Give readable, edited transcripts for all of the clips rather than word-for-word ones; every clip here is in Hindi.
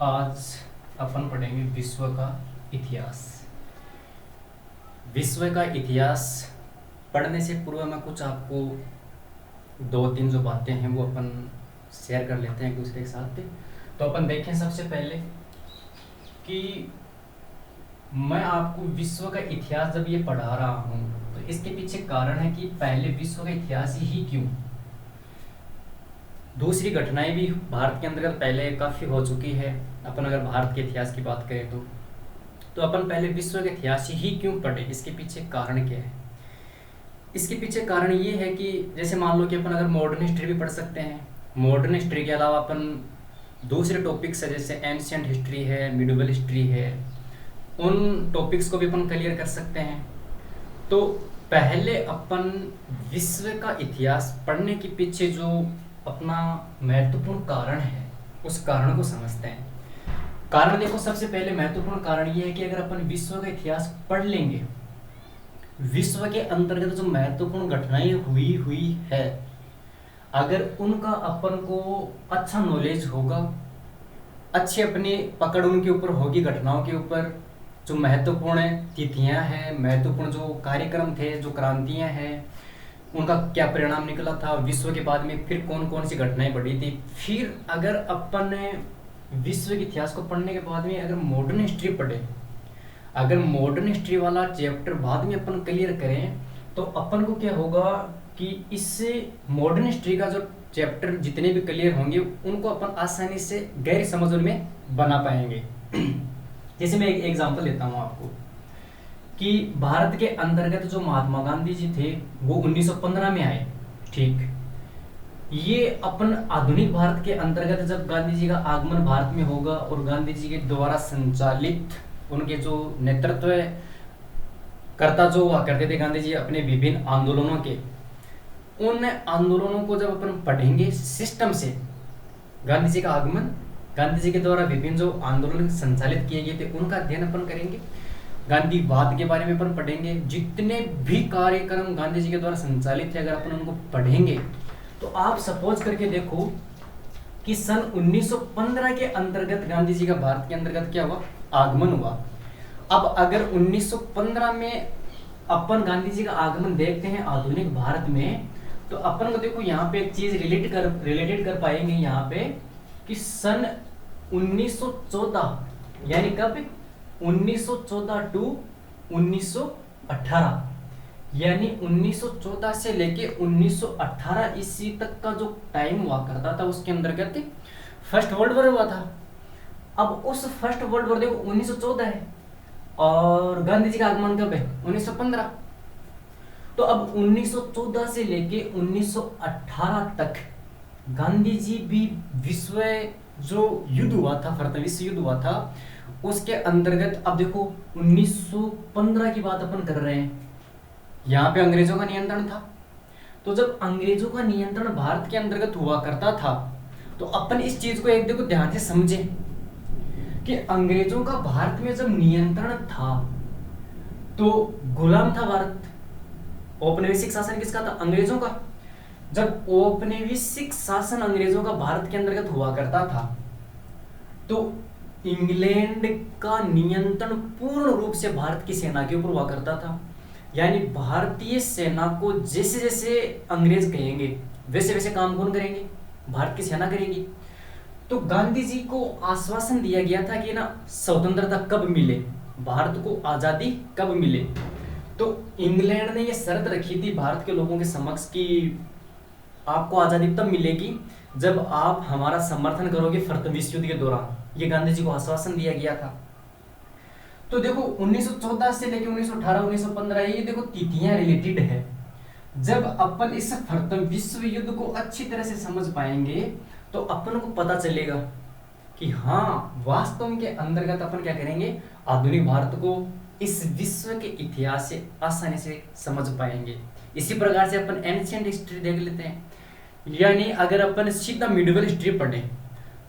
आज अपन पढ़ेंगे विश्व का इतिहास। विश्व का इतिहास पढ़ने से पूर्व में कुछ आपको दो तीन जो बातें हैं वो अपन शेयर कर लेते हैं एक दूसरे के साथ। तो अपन देखें सबसे पहले कि मैं आपको विश्व का इतिहास जब ये पढ़ा रहा हूँ तो इसके पीछे कारण है कि पहले विश्व का इतिहास ही क्यों। दूसरी घटनाएं भी भारत के अंतर्गत पहले काफ़ी हो चुकी है। अपन अगर भारत के इतिहास की बात करें तो अपन पहले विश्व के इतिहास ही क्यों पढ़े, इसके पीछे कारण क्या है। इसके पीछे कारण ये है कि जैसे मान लो कि अपन अगर मॉडर्न हिस्ट्री भी पढ़ सकते हैं। मॉडर्न हिस्ट्री के अलावा अपन दूसरे टॉपिक्स है जैसे एंशिएंट हिस्ट्री है, मिडिवल हिस्ट्री है, उन टॉपिक्स को भी अपन क्लियर कर सकते हैं। तो पहले अपन विश्व का इतिहास पढ़ने के पीछे जो अपना महत्वपूर्ण कारण है उस कारण को समझते हैं। कारण देखो, सबसे पहले महत्वपूर्ण कारण ये है कि अगर अपन विश्व का इतिहास पढ़ लेंगे, विश्व के अंतर्गत जो महत्वपूर्ण घटनाएं हुई है, अगर उनका अपन को अच्छा नॉलेज होगा, अच्छी अपनी पकड़ उनके ऊपर होगी, घटनाओं के ऊपर जो महत्वपूर्ण तिथियां हैं, महत्वपूर्ण जो कार्यक्रम थे, जो क्रांतियां हैं, उनका क्या परिणाम निकला था, विश्व के बाद में फिर कौन कौन सी घटनाएं बढ़ी थी। फिर अगर अपन विश्व के इतिहास को पढ़ने के बाद में अगर मॉडर्न हिस्ट्री पढ़े, अगर मॉडर्न हिस्ट्री वाला चैप्टर बाद में अपन क्लियर करें तो अपन को क्या होगा कि इससे मॉडर्न हिस्ट्री का जो चैप्टर जितने भी क्लियर होंगे उनको अपन आसानी से गैर समझ में बना पाएंगे। जैसे मैं एक एग्जांपल लेता हूँ आपको कि भारत के अंतर्गत जो महात्मा गांधी जी थे वो 1915 में आए। ठीक, ये अपन आधुनिक भारत के अंतर्गत जब गांधी जी का आगमन भारत में होगा और गांधी जी के द्वारा संचालित उनके जो नेतृत्व करता जो हुआ करते थे गांधी जी अपने विभिन्न आंदोलनों के, उन आंदोलनों को जब अपन पढ़ेंगे सिस्टम से, गांधी जी का आगमन, गांधी जी के द्वारा विभिन्न जो आंदोलन संचालित किए गए थे उनका अध्ययन अपन करेंगे, गांधीवाद के बारे में अपन पढ़ेंगे, जितने भी कार्यक्रम गांधी जी के द्वारा संचालित थे अगर अपन उनको पढ़ेंगे तो आप सपोज करके देखो कि सन 1915 के अंतर्गत गांधी जी का भारत के अंतर्गत क्या हुआ, आगमन हुआ। अब अगर 1915 में अपन गांधी जी का आगमन देखते हैं आधुनिक भारत में, तो अपन को देखो यहाँ पे एक चीज रिलेटेड कर पाएंगे यहाँ पे कि सन 1914 यानी कब, 1914 टू 1918, यानी 1914 से लेके 1918 ईस्वी तक का जो टाइम हुआ करता था उसके अंतर्गत फर्स्ट वर्ल्ड वॉर हुआ था। अब उस फर्स्ट वर्ल्ड वॉर देखो 1914 है और गांधी जी का आगमन कब है, 1915। तो अब 1914 से लेके 1918 तक गांधी जी भी विश्व जो युद्ध हुआ था, प्रथम विश्व युद्ध हुआ था, उसके अंतर्गत अब देखो 1915 की बात अपन कर रहे हैं, यहाँ पे अंग्रेजों का नियंत्रण था। तो जब अंग्रेजों का नियंत्रण भारत के अंतर्गत हुआ करता था तो अपन इस चीज को एक देखो ध्यान से समझे कि अंग्रेजों का भारत में जब नियंत्रण था तो गुलाम था भारत। औपनिवेशिक शासन किसका था, अंग्रेजों का। जब औपनिवेशिक शासन अंग्रेजों का भारत के अंतर्गत हुआ करता था तो इंग्लैंड का नियंत्रण पूर्ण रूप से भारत की सेना के ऊपर हुआ करता था। यानी भारतीय सेना को जैसे जैसे अंग्रेज कहेंगे वैसे वैसे काम कौन करेंगे, भारत की सेना करेगी। तो गांधी जी को आश्वासन दिया गया था कि ना स्वतंत्रता कब मिले, भारत को आजादी कब मिले। तो इंग्लैंड ने ये शर्त रखी थी भारत के लोगों के समक्ष कि आपको आजादी तब मिलेगी जब आप हमारा समर्थन करोगे प्रथम विश्व युद्ध के दौरान। ये गांधी जी को आश्वासन दिया गया था। तो देखो 1914 से लेकर 1918 1915 ये देखो तिथियां रिलेटेड है। जब अपन इस प्रथम विश्व युद्ध को अच्छी तरह से समझ पाएंगे तो अपन को पता चलेगा कि हाँ वास्तव के अंतर्गत अपन क्या करेंगे, आधुनिक भारत को इस विश्व के इतिहास से आसानी से समझ पाएंगे। इसी प्रकार से अपन एंशिएंट हिस्ट्री देख लेते हैं। यानी अगर अपन सीधा मिडिवल हिस्ट्री पढ़े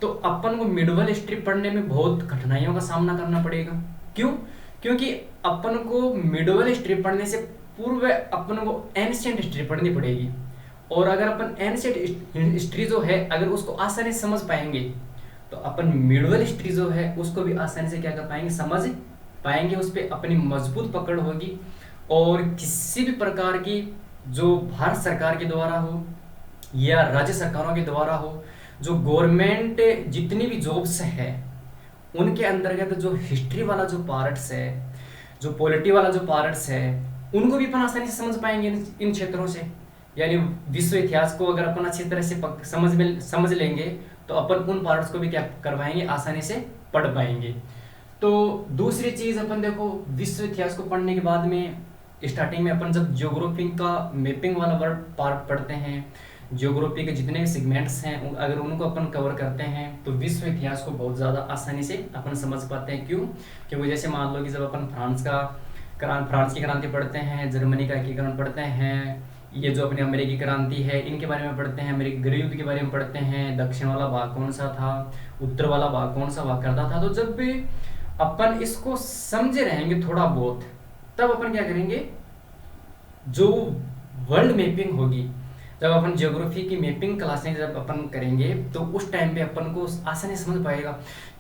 तो अपन को मिडिवल हिस्ट्री पढ़ने में बहुत कठिनाइयों का सामना करना पड़ेगा। क्यों? क्योंकि अपन को मिडिवल हिस्ट्री पढ़ने से पूर्व अपन को एंशिएंट हिस्ट्री पढ़नी पड़ेगी। और अगर अपन एंशिएंट हिस्ट्री जो है अगर उसको आसानी से समझ पाएंगे तो अपन मिडवल हिस्ट्री जो है उसको भी आसानी से क्या कर पाएंगे, समझ पाएंगे, उस पर अपनी मजबूत पकड़ होगी। और किसी भी प्रकार की जो भारत सरकार के द्वारा हो या राज्य सरकारों के द्वारा हो, जो गवर्नमेंट जितनी भी जॉब्स है उनके अंतर्गत जो हिस्ट्री वाला जो पार्ट्स है, जो पॉलिटी वाला जो पार्ट्स है, उनको भी अपन आसानी से समझ पाएंगे इन क्षेत्रों से। यानी विश्व इतिहास को अगर अपन अच्छी तरह से समझ लेंगे तो अपन उन पार्ट्स को भी क्या कर पाएंगे, आसानी से पढ़ पाएंगे। तो दूसरी चीज अपन देखो, विश्व इतिहास को पढ़ने के बाद में स्टार्टिंग में अपन जब ज्योग्राफी का मैपिंग वाला वर्ड पार्ट पढ़ते हैं, ज्योग्राफी के जितने भी सेगमेंट्स हैं अगर उनको अपन कवर करते हैं तो विश्व इतिहास को बहुत ज़्यादा आसानी से अपन समझ पाते हैं। क्यों? क्योंकि जैसे मान लो कि जब अपन फ्रांस की क्रांति पढ़ते हैं, जर्मनी का एकीकरण पढ़ते हैं, ये जो अपनी अमेरिकी क्रांति है इनके बारे में पढ़ते हैं, अमेरिकी गृह युद्ध के बारे में पढ़ते हैं, दक्षिण वाला भाग कौन सा था, उत्तर वाला भाग कौन सा हुआ करता था, तो जब भी अपन इसको समझे रहेंगे थोड़ा बहुत, तब अपन क्या करेंगे, जो वर्ल्ड मैपिंग होगी, जब अपन ज्योग्राफी की मैपिंग क्लासें जब अपन करेंगे तो उस टाइम पे अपन को आसानी से समझ पाएगा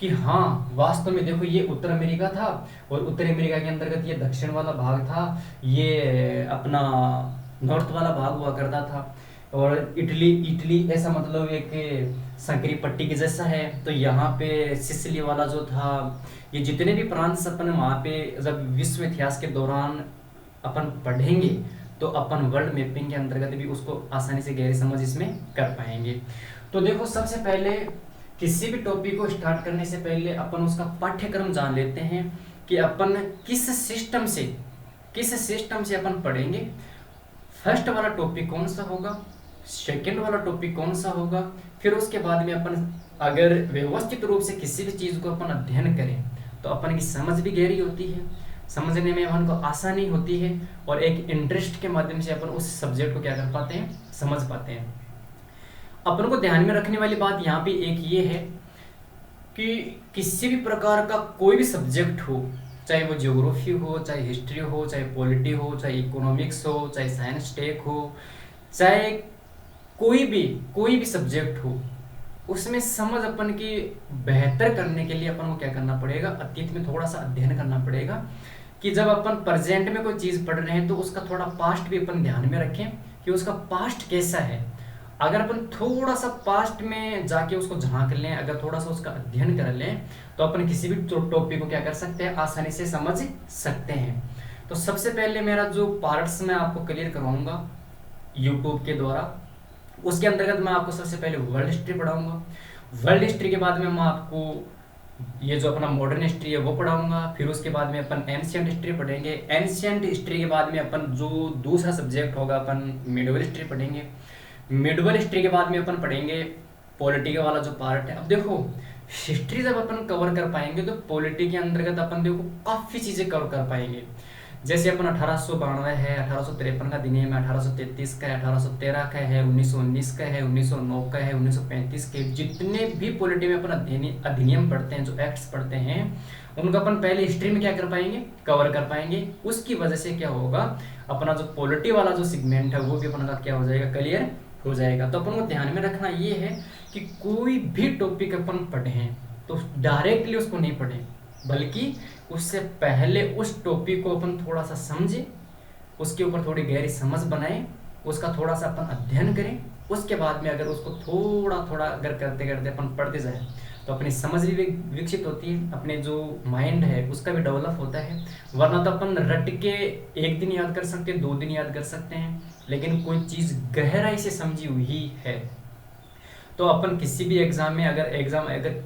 कि हाँ वास्तव में देखो ये उत्तर अमेरिका था और उत्तर अमेरिका के अंतर्गत ये दक्षिण वाला भाग था, ये अपना नॉर्थ वाला भाग हुआ करता था, और इटली ऐसा मतलब एक संकरी पट्टी के जैसा है, तो यहाँ पे सिसिली वाला जो था, ये जितने भी प्रांत अपन वहाँ पे जब विश्व इतिहास के दौरान अपन पढ़ेंगे तो अपन वर्ल्ड मैपिंग के अंतर्गत भी उसको आसानी से गहरी समझ इसमें कर पाएंगे। तो देखो सबसे पहले किसी भी टॉपिक को स्टार्ट करने से पहले अपन उसका पाठ्यक्रम जान लेते हैं कि अपन किस सिस्टम से अपन पढ़ेंगे। फर्स्ट वाला टॉपिक कौन सा होगा, सेकंड वाला टॉपिक कौन सा होगा, फिर उसके बाद में अपन अगर व्यवस्थित रूप से किसी भी चीज़ को अपन अध्ययन करें तो अपन की समझ भी गहरी होती है, समझने में अपन को आसानी होती है, और एक इंटरेस्ट के माध्यम से अपन उस सब्जेक्ट को क्या कर पाते हैं, समझ पाते हैं। अपन को ध्यान में रखने वाली बात यहाँ पे एक ये है कि किसी भी प्रकार का कोई भी सब्जेक्ट हो, चाहे वो ज्योग्राफी हो, चाहे हिस्ट्री हो, चाहे पॉलिटी हो, चाहे इकोनॉमिक्स हो, चाहे साइंस टेक हो, चाहे कोई भी सब्जेक्ट हो, उसमें समझ अपन की बेहतर करने के लिए अपन को क्या करना पड़ेगा, अतीत में थोड़ा सा अध्ययन करना पड़ेगा कि जब अपन प्रेजेंट में कोई चीज़ पढ़ रहे हैं तो उसका थोड़ा पास्ट भी अपन ध्यान में रखें कि उसका पास्ट कैसा है। अगर अपन थोड़ा सा पास्ट में जाके उसको झांक लें, अगर थोड़ा सा उसका अध्ययन कर लें तो अपन किसी भी टॉपिक को क्या कर सकते हैं, आसानी से समझ सकते हैं। तो सबसे पहले मेरा जो पार्ट्स मैं आपको क्लियर करवाऊंगा यूट्यूब के द्वारा, उसके अंतर्गत मैं आपको सबसे पहले वर्ल्ड हिस्ट्री पढ़ाऊंगा। वर्ल्ड हिस्ट्री के बाद में मैं आपको ये जो अपना मॉडर्न हिस्ट्री है वो पढ़ाऊंगा। फिर उसके बाद में अपन एंशिएंट हिस्ट्री पढ़ेंगे। एंशिएंट हिस्ट्री के बाद में अपन जो दूसरा सब्जेक्ट होगा अपन मिडवल हिस्ट्री पढ़ेंगे। मिडवल हिस्ट्री के बाद में अपन पढ़ेंगे पॉलिटी वाला जो पार्ट है। अब देखो हिस्ट्री जब अपन कवर कर पाएंगे तो पॉलिटी के अंतर्गत अपन देखो काफ़ी चीज़ें कवर कर पाएंगे। जैसे अपन 1892 है, 1853 का अधिनियम है, 1833 का है, 1813 का है, 1919 का है, 1909 का है, 1935 के जितने भी पॉलिटी में अपन अधिनियम पढ़ते हैं, जो एक्ट्स पढ़ते हैं, उनका अपन पहले हिस्ट्री में क्या कर पाएंगे, कवर कर पाएंगे। उसकी वजह से क्या होगा, अपना जो पॉलिटी वाला जो सेगमेंट है वो भी अपना क्या हो जाएगा, क्लियर हो जाएगा। तो अपन को ध्यान में रखना ये है कि कोई भी टॉपिक अपन पढ़ें तो डायरेक्टली उसको नहीं पढ़ें, बल्कि उससे पहले उस टॉपिक को अपन थोड़ा सा समझें, उसके ऊपर थोड़ी गहरी समझ बनाएं, उसका थोड़ा सा अपन अध्ययन करें। उसके बाद में अगर उसको थोड़ा थोड़ा अगर करते करते अपन पढ़ते जाए तो अपनी समझ भी विकसित होती है, अपने जो माइंड है उसका भी डेवलप होता है। वरना तो अपन रट के एक दिन याद कर सकते हैं, 2 दिन याद कर सकते हैं, लेकिन कोई चीज़ गहराई से समझी हुई है तो अपन किसी भी एग्ज़ाम में अगर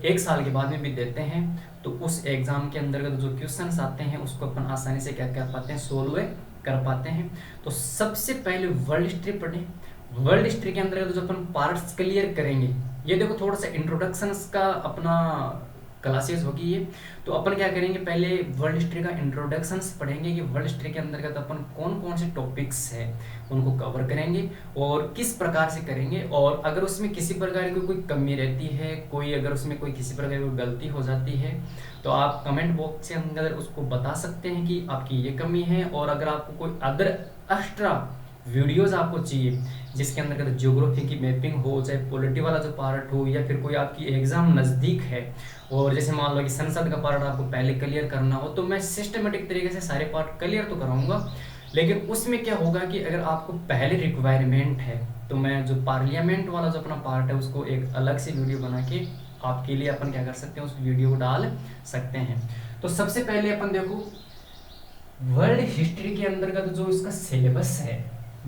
1 साल के बाद में भी देते हैं तो उस एग्ज़ाम के अंतर्गत जो क्वेश्चंस आते हैं उसको अपन आसानी से क्या कर पाते हैं, सोल्व कर पाते हैं। तो सबसे पहले वर्ल्ड हिस्ट्री पढ़ें। वर्ल्ड हिस्ट्री के अंतर्गत जो अपन पार्ट्स क्लियर करेंगे, ये देखो थोड़ा सा इंट्रोडक्शंस का अपना क्लासेस होगी ये, तो अपन क्या करेंगे, पहले वर्ल्ड हिस्ट्री का इंट्रोडक्शंस पढ़ेंगे कि वर्ल्ड हिस्ट्री के अंतर्गत अपन कौन कौन से टॉपिक्स हैं उनको कवर करेंगे और किस प्रकार से करेंगे। और अगर उसमें किसी प्रकार की कोई कमी रहती है, अगर उसमें कोई किसी प्रकार की गलती हो जाती है तो आप कमेंट बॉक्स के अंदर उसको बता सकते हैं कि आपकी ये कमी है। और अगर आपको कोई अदर एक्स्ट्रा वीडियोस आपको चाहिए जिसके अंदर ज्योग्राफी की मैपिंग हो, चाहे पॉलिटी वाला जो पार्ट हो, या फिर कोई आपकी एग्जाम नज़दीक है और जैसे मान लो कि संसद का पार्ट आपको पहले क्लियर करना हो, तो मैं सिस्टमेटिक तरीके से सारे पार्ट क्लियर तो कराऊंगा। लेकिन उसमें क्या होगा कि अगर आपको पहले रिक्वायरमेंट है तो मैं जो पार्लियामेंट वाला जो अपना पार्ट है उसको एक अलग से वीडियो बना के आपके लिए अपन क्या कर सकते हैं, उस वीडियो को डाल सकते हैं। तो सबसे पहले अपन देखो वर्ल्ड हिस्ट्री के अंतर्गत जो इसका सिलेबस है,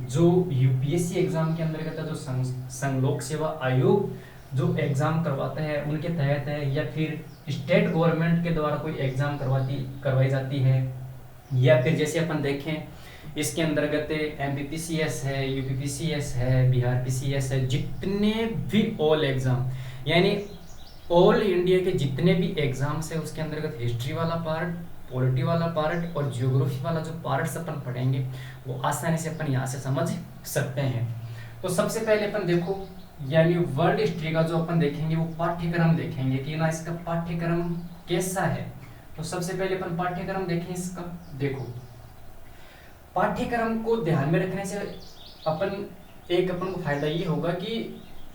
जो यूपीएससी एग्जाम के अंतर्गत जो संघ लोक सेवा आयोग जो एग्जाम करवाता है उनके तहत है, या फिर स्टेट गवर्नमेंट के द्वारा कोई एग्जाम करवाई जाती है, या फिर जैसे अपन देखें इसके अंतर्गत एमपीपीसीएस है, यूपीपीसीएस है, बिहार पीसीएस है, जितने भी ऑल एग्जाम यानी ऑल इंडिया के जितने भी एग्जाम्स है उसके अंतर्गत हिस्ट्री वाला पार्ट, पॉलिटी वाला पार्ट और ज्योग्राफी वाला जो पार्ट्स अपन पढ़ेंगे वो आसानी से अपन यहाँ से समझ सकते हैं। तो सबसे पहले अपन देखो यानी वर्ल्ड हिस्ट्री का जो अपन देखेंगे वो पाठ्यक्रम देखेंगे कि ना इसका पाठ्यक्रम कैसा है। तो सबसे पहले अपन पाठ्यक्रम देखें इसका। देखो पाठ्यक्रम को ध्यान में रखने से अपन को फायदा ये होगा कि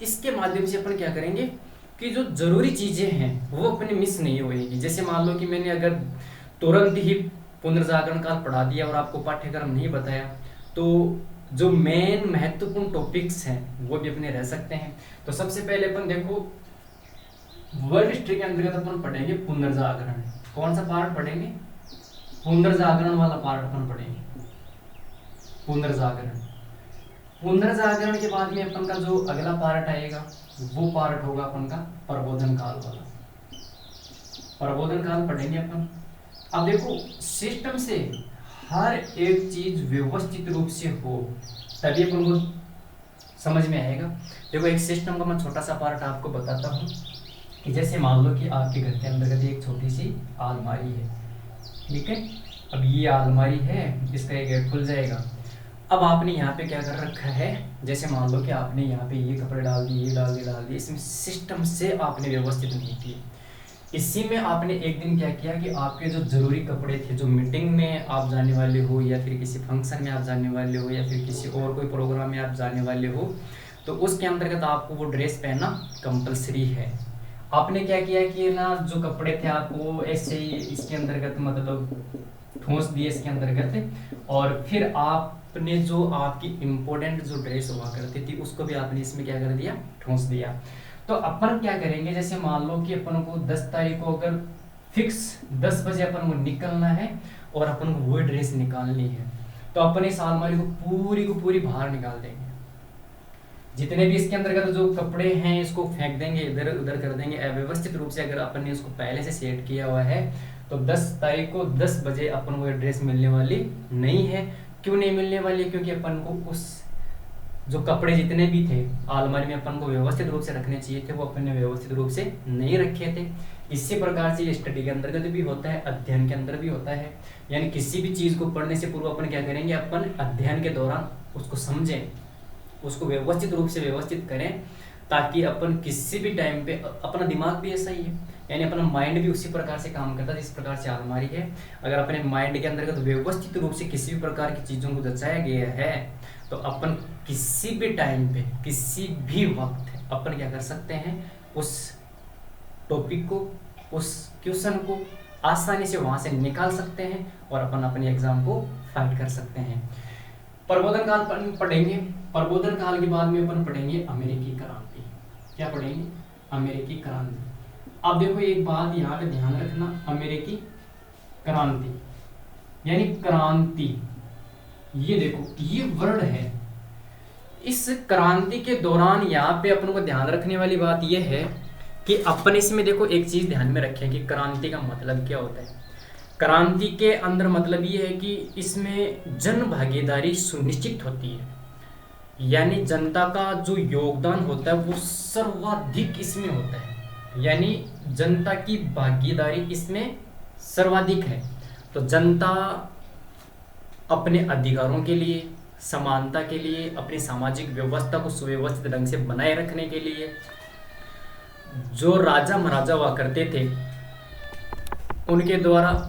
इसके माध्यम से अपन क्या करेंगे कि जो जरूरी चीजें हैं वो अपने मिस नहीं होएगी। जैसे मान लो कि मैंने अगर तुरंत ही पुनर्जागरण काल पढ़ा दिया और आपको पाठ्यक्रम नहीं बताया तो जो मेन महत्वपूर्ण टॉपिक्स हैं वो भी अपने रह सकते हैं। तो सबसे पहले अपन देखो वर्ल्ड हिस्ट्री के अंतर्गत अपन पढ़ेंगे पुनर्जागरण। कौन सा पार्ट पढ़ेंगे? पुनर्जागरण वाला पार्ट अपन पढ़ेंगे। पुनर्जागरण के बाद में अपन का जो अगला पार्ट आएगा वो पार्ट होगा अपन का प्रबोधन काल वाला। प्रबोधन काल पढ़ेंगे अपन। अब देखो सिस्टम से हर एक चीज व्यवस्थित रूप से हो तभी अपन को समझ में आएगा। देखो एक सिस्टम का मैं छोटा सा पार्ट आपको बताता हूँ कि जैसे मान लो कि आपके घर के अंदर एक छोटी सी अलमारी है, ठीक है। अब ये अलमारी है, इसका एक गेट खुल जाएगा। अब आपने यहाँ पे क्या कर रखा है, जैसे मान लो कि आपने यहाँ पे ये कपड़े डाल दिए, ये डाल दिए, इसमें सिस्टम से आपने व्यवस्थित नहीं किए। इसी में आपने एक दिन क्या किया कि आपके जो जरूरी कपड़े थे, जो मीटिंग में आप जाने वाले हो या फिर किसी फंक्शन में आप जाने वाले हो या फिर किसी और कोई प्रोग्राम में आप जाने वाले हो, तो उसके अंतर्गत आपको वो ड्रेस पहनना कंपलसरी है। आपने क्या किया कि ना जो कपड़े थे आपको ऐसे ही इसके अंतर्गत मतलब ठूंस दिए इसके अंतर्गत, और फिर आपने जो आपकी इम्पोर्टेंट जो ड्रेस हुआ करती थी उसको भी आपने इसमें क्या कर दिया, ठूंस दिया। तो अपन क्या करेंगे, जैसे मान लो कि अपन को 10 तारीख को अगर फिक्स 10 बजे अपन को निकलना है और अपन को वो ड्रेस निकालनी है, तो अपन इस अलमारी को पूरी बाहर निकाल देंगे। जितने भी इसके अंतर्गत जो कपड़े हैं इसको फेंक देंगे, इधर उधर कर देंगे अव्यवस्थित रूप से। अगर अपन ने उसको पहले से सेट किया हुआ है तो 10 तारीख को 10 बजे अपन को ड्रेस मिलने वाली नहीं है। क्यों नहीं मिलने वाली? क्योंकि अपन को उस जो कपड़े जितने भी थे अलमारी में अपन को व्यवस्थित रूप से रखने चाहिए थे, वो अपन ने व्यवस्थित रूप से नहीं रखे थे। इसी प्रकार से स्टडी के अंतर्गत भी होता है, अध्ययन के अंदर भी होता है। यानी किसी भी चीज को पढ़ने से पूर्व अपन क्या करेंगे, अपन अध्ययन के दौरान उसको समझें, उसको व्यवस्थित रूप से व्यवस्थित करें, ताकि अपन किसी भी टाइम पे, अपना दिमाग भी ऐसा ही है, यानी अपना माइंड भी उसी प्रकार से काम करता है जिस प्रकार से अलमारी है। अगर अपने माइंड के अंतर्गत व्यवस्थित रूप से किसी भी प्रकार की चीज़ों को दर्शाया गया है तो अपन किसी भी टाइम पे, किसी भी वक्त अपन क्या कर सकते हैं, उस टॉपिक को, उस क्वेश्चन को आसानी से वहाँ से निकाल सकते हैं और अपन अपने एग्जाम को फाइट कर सकते हैं। प्रबोधन काल पढ़ेंगे। प्रबोधन काल के बाद में अपन पढ़ेंगे अमेरिकी क्रांति। क्या पढ़ेंगे? अमेरिकी क्रांति। अब देखो एक बात यहाँ पे ध्यान रखना, अमेरिकी क्रांति यानी क्रांति, ये देखो ये वर्ड है। इस क्रांति के दौरान यहाँ पे अपन को ध्यान रखने वाली बात यह है कि अपन इसमें देखो एक चीज ध्यान में रखें कि क्रांति का मतलब क्या होता है। क्रांति के अंदर मतलब ये है कि इसमें जन भागीदारी सुनिश्चित होती है, यानी जनता का जो योगदान होता है वो सर्वाधिक इसमें होता है, यानी जनता की भागीदारी इसमें सर्वाधिक है। तो जनता अपने अधिकारों के लिए, समानता के लिए, अपनी सामाजिक व्यवस्था को सुव्यवस्थित ढंग से बनाए रखने के लिए, जो राजा महाराजा हुआ करते थे उनके द्वारा